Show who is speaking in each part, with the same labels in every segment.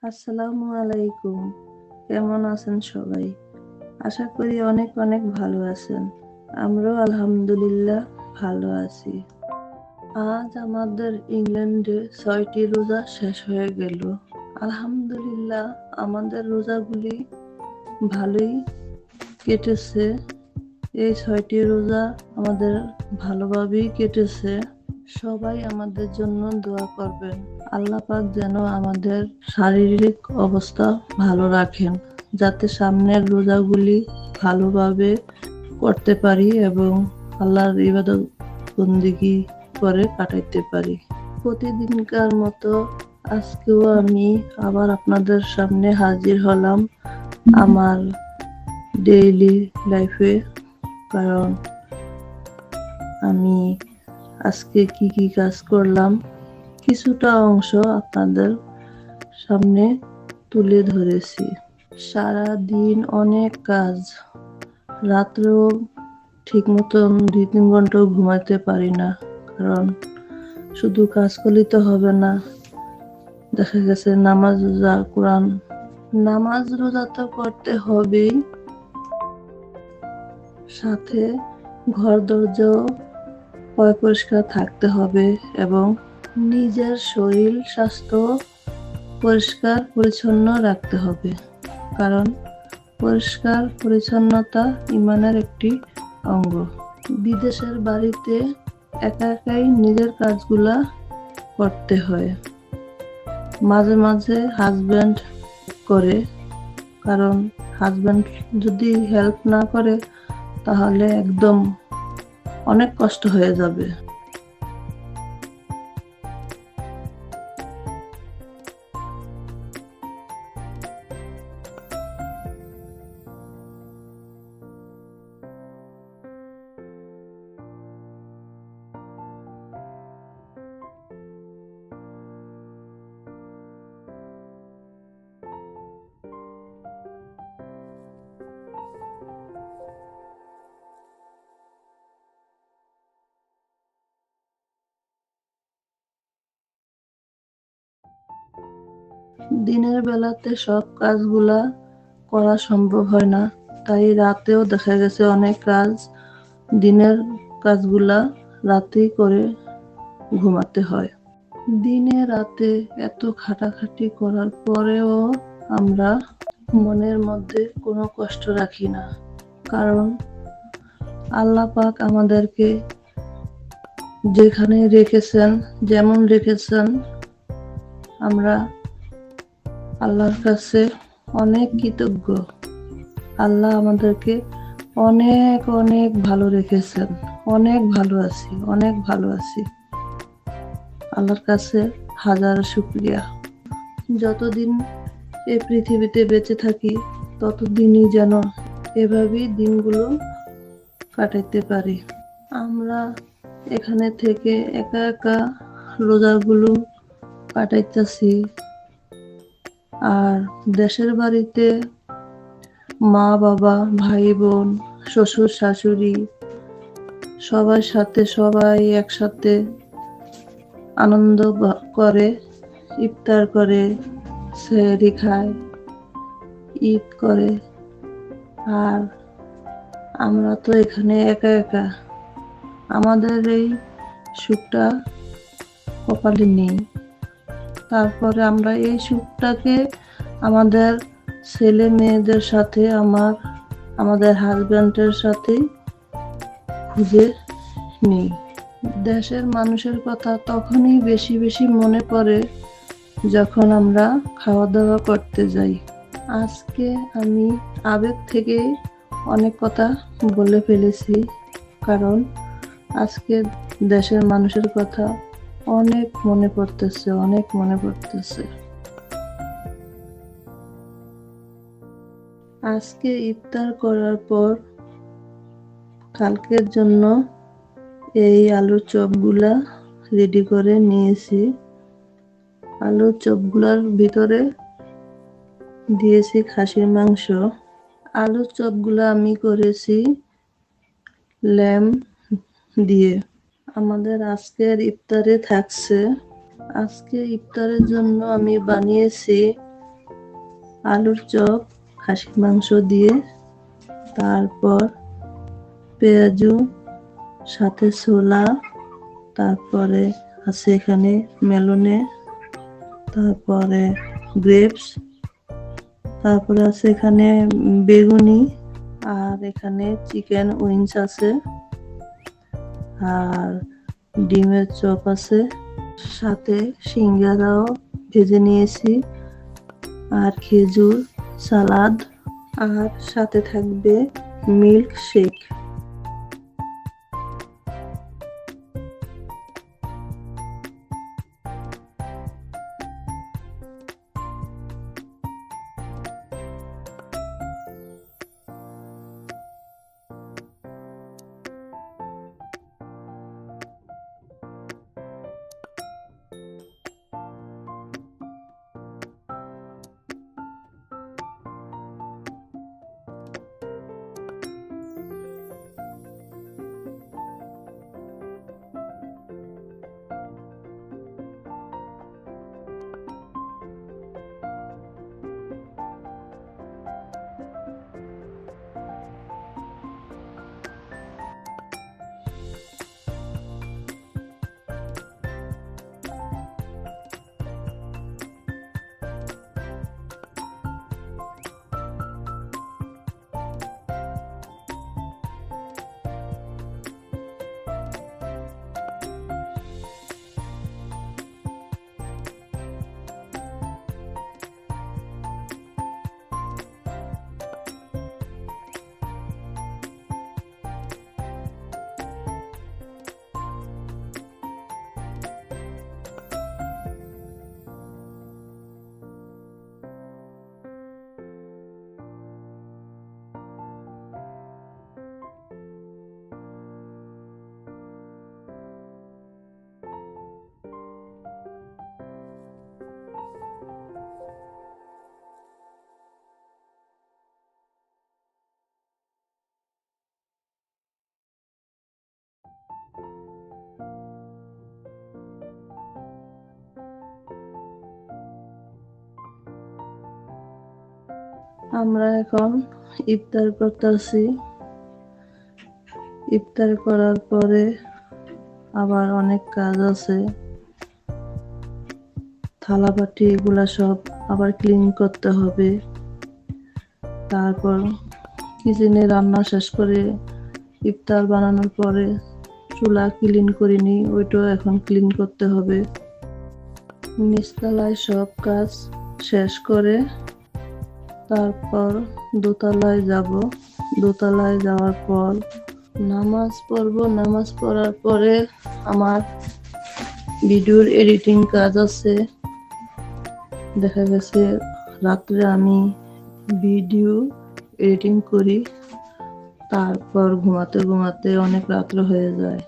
Speaker 1: আসসালামু আলাইকুম। কেমন আছেন সবাই? আশা করি অনেক অনেক ভালো আছেন। আমরাও আলহামদুলিল্লাহ ভালো আছি। আজ আমাদের ইংল্যান্ডে ৬টি রোজা শেষ হয়ে গেল। আলহামদুলিল্লাহ আমাদের রোজাগুলি ভালোই কেটেছে। এই ৬টি রোজা আমাদের ভালোভাবেই কেটেছে। সবাই আমাদের জন্য দোয়া করবেন। আল্লাহ পাক যেন আমাদের শারীরিক অবস্থা ভালো রাখেন, যাতে সামনের রোজাগুলি ভালোভাবে করতে পারি এবং আল্লাহর ইবাদত বন্দেগী করে কাটাইতে পারি। প্রতিদিনকার মতো আজকেও আমি আবার আপনাদের সামনে হাজির হলাম আমার ডেইলি লাইফে। কারণ আমি আজকে কি কি কাজ করলাম কিছুটা অংশ আপনাদের সামনে তুলে ধরেছি। সারা দিন অনেক কাজ, রাত্রেও ঠিক মতন 2-3 ঘন্টাও ঘুমাতে পারি না। কারণ শুধু কাজ করলেই তো হবে না, দেখা গেছে নামাজ রোজা কোরআন, নামাজ রোজা তো করতে হবেই, সাথে ঘর দরজাও পরিষ্কার থাকতে হবে এবং নিজের শরীর স্বাস্থ্য পরিষ্কার পরিচ্ছন্ন রাখতে হবে। কারণ পরিষ্কার পরিচ্ছন্নতা ঈমানের একটি অঙ্গ। বিদেশের বাড়িতে একা একাই নিজের কাজগুলা করতে হয়। মাঝে মাঝে হাজব্যান্ড করে, কারণ হাজব্যান্ড যদি হেল্প না করে তাহলে একদম অনেক কষ্ট হয়ে যাবে। দিনের বেলাতে সব কাজগুলা করা সম্ভব হয় না, তাই রাতেও দেখা গেছে অনেক কাজ দিনের কাজগুলা রাতেই করে ঘুমাতে হয়। দিনে রাতে এত খাটাখাটি করার পরেও আমরা মনের মধ্যে কোনো কষ্ট রাখি না, কারণ আল্লাহ পাক আমাদেরকে যেখানে রেখেছেন, যেমন রেখেছেন, আমরা আল্লাহর কাছে অনেক কৃতজ্ঞ। আল্লাহ আমাদেরকে অনেক অনেক ভালো রেখেছেন, অনেক ভালো আছি, অনেক ভালো আছি। আল্লাহর কাছে হাজার শুকরিয়া। যতদিন এই পৃথিবীতে বেঁচে থাকি ততদিনই যেন এভাবেই দিনগুলো কাটাইতে পারি। আমরা এখানে থেকে একা একা রোজাগুলো কাটাইতেছি, আর দেশের বাড়িতে মা বাবা ভাই বোন শ্বশুর শাশুড়ি সবার সাথে সবাই একসাথে আনন্দ করে, ইফতার করে, সেহরি খায়, ঈদ করে। আর আমরা তো এখানে একা একা, আমাদের এই সুখটা কপালে নেই। তারপরে আমরা এই সুখটাকে আমাদের ছেলে মেয়েদের সাথে আমাদের হাজব্যান্ডের সাথে খুঁজে নিই। দেশের মানুষের কথা তখনই বেশি বেশি মনে পড়ে যখন আমরা খাওয়া দাওয়া করতে যাই। আজকে আমি আবেগ থেকে অনেক কথা বলে ফেলেছি, কারণ আজকে দেশের মানুষের কথা অনেক মনে পড়তেছে, অনেক মনে পড়তেছে। আজকে ইফতার করার পর কালকের জন্য এই আলুর চপগুলা রেডি করে নিয়েছি। আলুর চপগুলার ভিতরে দিয়েছি খাসির মাংস। আলুর চপগুলা আমি করেছি ল্যাম্ব দিয়ে। আমাদের আজকের ইফতারে থাকছে, আজকে ইফতারের জন্য আমি বানিয়েছি আলুর চপ খাসির মাংস দিয়ে, তারপর পেঁয়াজু, সাথে ছোলা, তারপরে আছে এখানে মেলনে, তারপরে গ্রেপস, তারপরে আছে এখানে বেগুনি, আর এখানে চিকেন উইংস আছে, আর ডিমের চপ আছে, সাথে সিঙ্গারাও ভেজে নিয়েছি, আর খেজুর, সালাদ, আর সাথে থাকবে মিল্ক শেক। আমরা এখন ইফতার করতেছি। ইফতার করার পরে আবার অনেক কাজ আছে, থালা বাটি এগুলা সব আবার ক্লিন করতে হবে। তারপর কিচেনে রান্না শেষ করে ইফতার বানানোর পরে চুলা ক্লিন করিনি, ওইটাও এখন ক্লিন করতে হবে। নিচতলায় সব কাজ শেষ করে তারপর দোতলায় যাব। দোতলায় যাওয়ার পর নামাজ পড়ব। নামাজ পড়ার পরে আমার ভিডিওর এডিটিং কাজ আছে। দেখা গেছে রাত্রে আমি ভিডিও এডিটিং করি, তারপর ঘুমাতে ঘুমাতে অনেক রাত্র হয়ে যায়।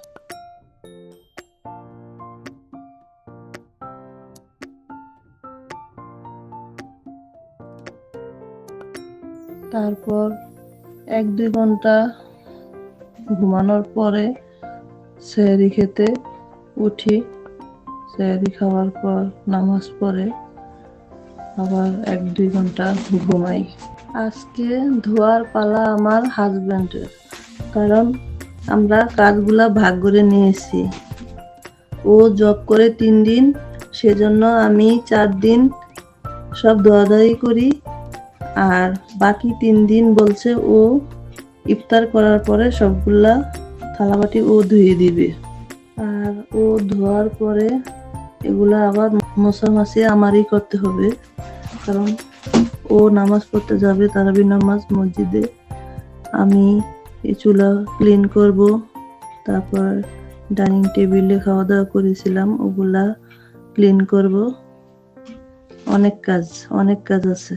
Speaker 1: তারপর 1-2 ঘন্টা ঘুমানোর পরে সেহরি খেতে উঠি। সেহরি খাওয়ার পর নামাজ পড়ে আবার 1-2 ঘন্টা ঘুমাই। আজকে ধোয়ার পালা আমার হাজবেন্ডের, কারণ আমরা কাজগুলা ভাগ করে নিয়েছি। ও জব করে 3 দিন, সেজন্য আমি 4 দিন সব ধোয়াধুয়ি করি, আর বাকি 3 দিন বলছে ও ইফতার করার পরে সবগুলা থালাবাটি ও ধুয়ে দিবে। আর ও ধোয়ার পরে এগুলা আবার মোছামাছি আমারই করতে হবে, কারণ ও নামাজ পড়তে যাবে, তারাবি নামাজ মসজিদে। আমি এই চুলা ক্লিন করব, তারপর ডাইনিং টেবিলে খাওয়া দাওয়া করেছিলাম ওগুলা ক্লিন করব। অনেক কাজ আছে।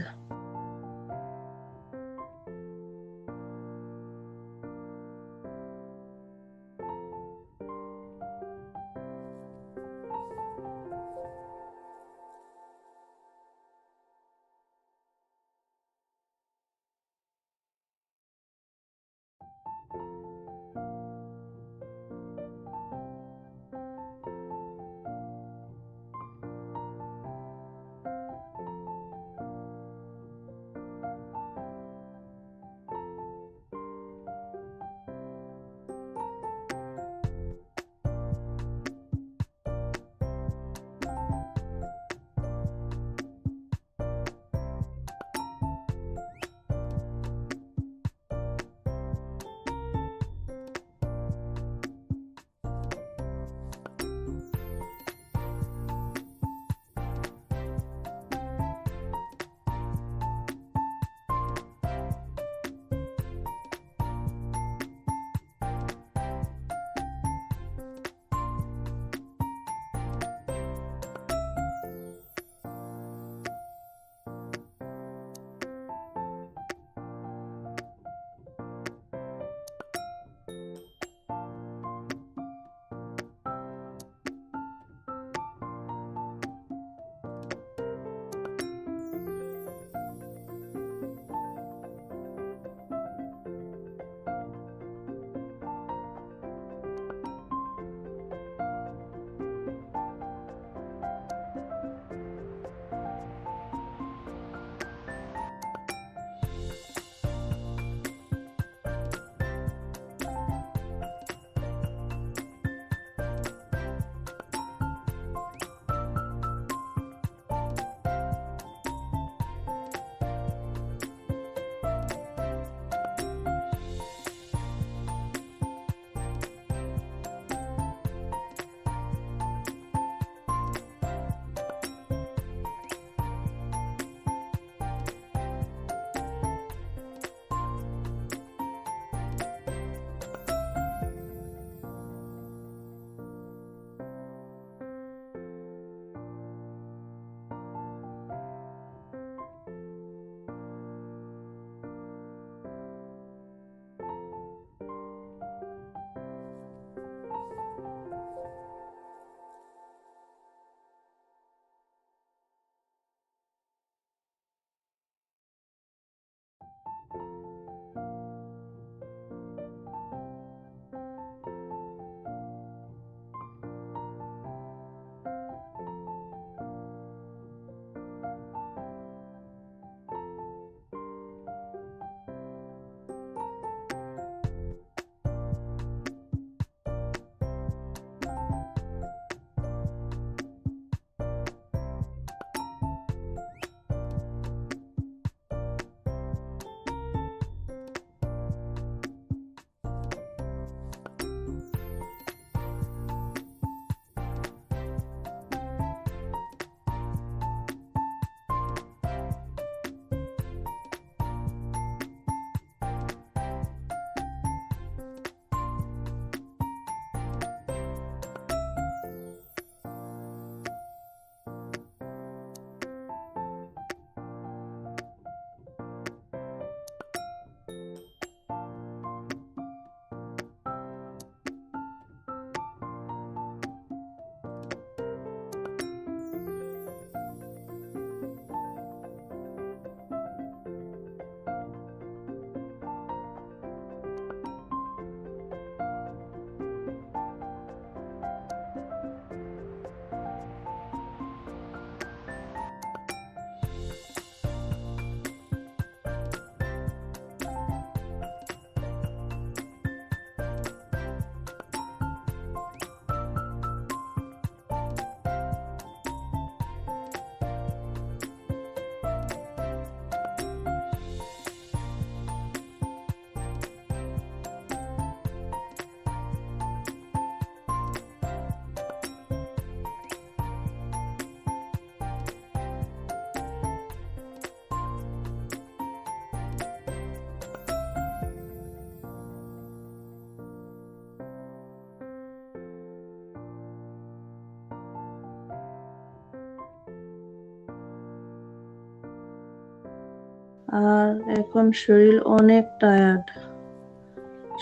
Speaker 1: আর এখন শরীর অনেক টায়ার্ড।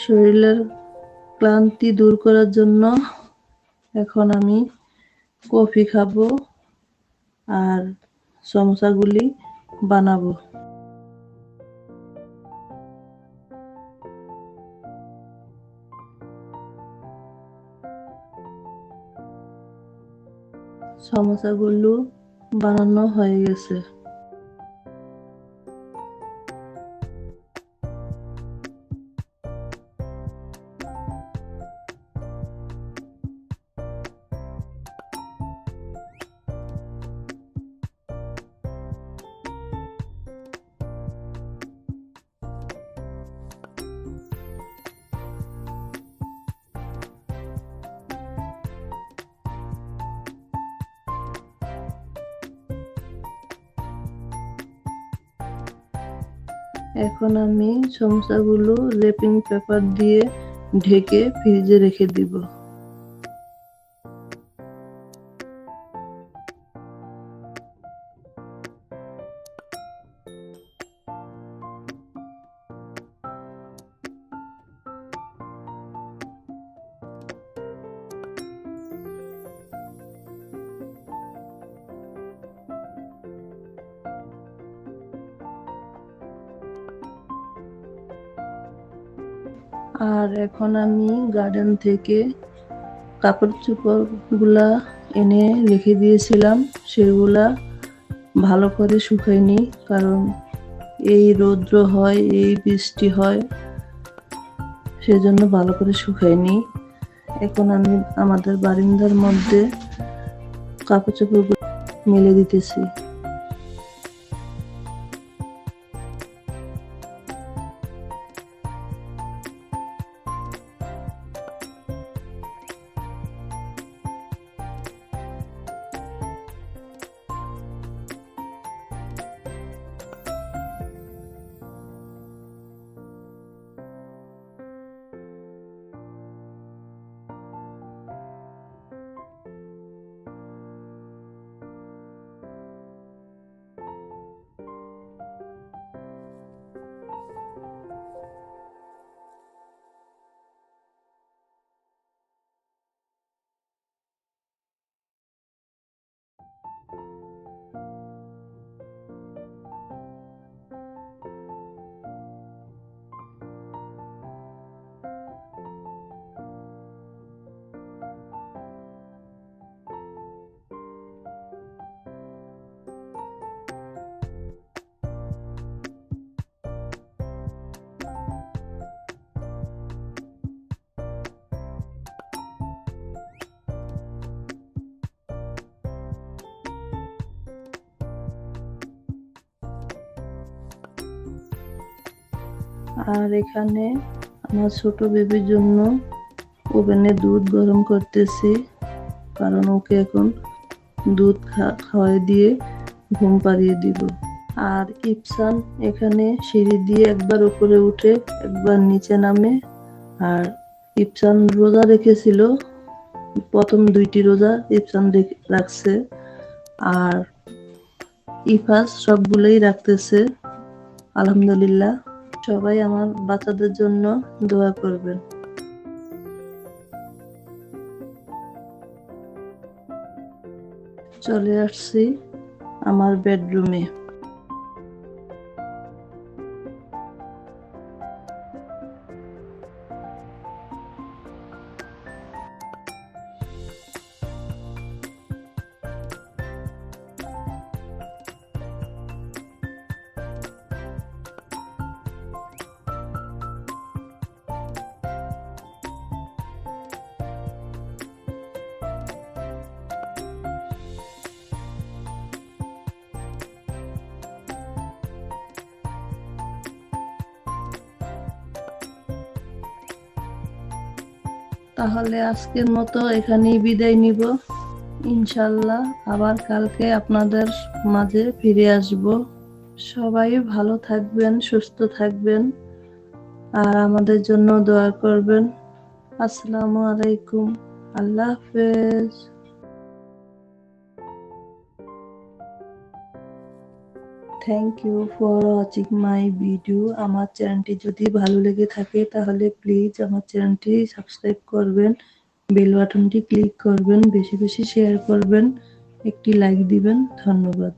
Speaker 1: শরীরের ক্লান্তি দূর করার জন্য এখন আমি কফি খাবো আর সমোসাগুলি বানাবো। সমোসাগুলো বানানো হয়ে গেছে। এখন আমি সমোসাগুলো র্যাপিং পেপার দিয়ে ঢেকে ফ্রিজে রেখে দিব। আর এখন আমি গার্ডেন থেকে কাপড় চোপড় গুলা এনে রেখে দিয়েছিলাম, সেগুলা ভালো করে শুকাইনি, কারণ এই রৌদ্র হয়, এই বৃষ্টি হয়, সেজন্য ভালো করে শুকাইনি। এখন আমি আমাদের বারান্দার মধ্যে কাপড় চোপড় মেলে দিতেছি। আর এখানে আমার ছোট বেবির জন্য ওভেনে দুধ গরম করতেছি, কারণ ওকে এখন দুধ খাওয়াই দিয়ে ঘুম পাড়িয়ে দিব। আর ইপসান এখানে সিঁড়ি দিয়ে একবার উপরে উঠে একবার নিচে নামে। আর ইপসান রোজা রেখেছিল, প্রথম 2টি রোজা ইপসান রাখছে, আর ইফাস সবগুলোই রাখতেছে। আলহামদুলিল্লাহ। সবাই আমার বাচ্চাদের জন্য দোয়া করবেন। চলে আসছি আমার বেডরুমে। তাহলে আজকের মতো এখানেই বিদায় নিব। ইনশাল্লাহ আবার কালকে আপনাদের মাঝে ফিরে আসব। সবাই ভালো থাকবেন, সুস্থ থাকবেন, আর আমাদের জন্য দোয়া করবেন। আসসালামু আলাইকুম। আল্লাহ হাফেজ। Thank you for watching my video. আমার চ্যানেলটি যদি ভালো লেগে থাকে তাহলে প্লিজ আমার চ্যানেলটি সাবস্ক্রাইব করবেন, বেল বাটনটি ক্লিক করবেন, বেশি বেশি শেয়ার করবেন, একটি লাইক দিবেন। ধন্যবাদ।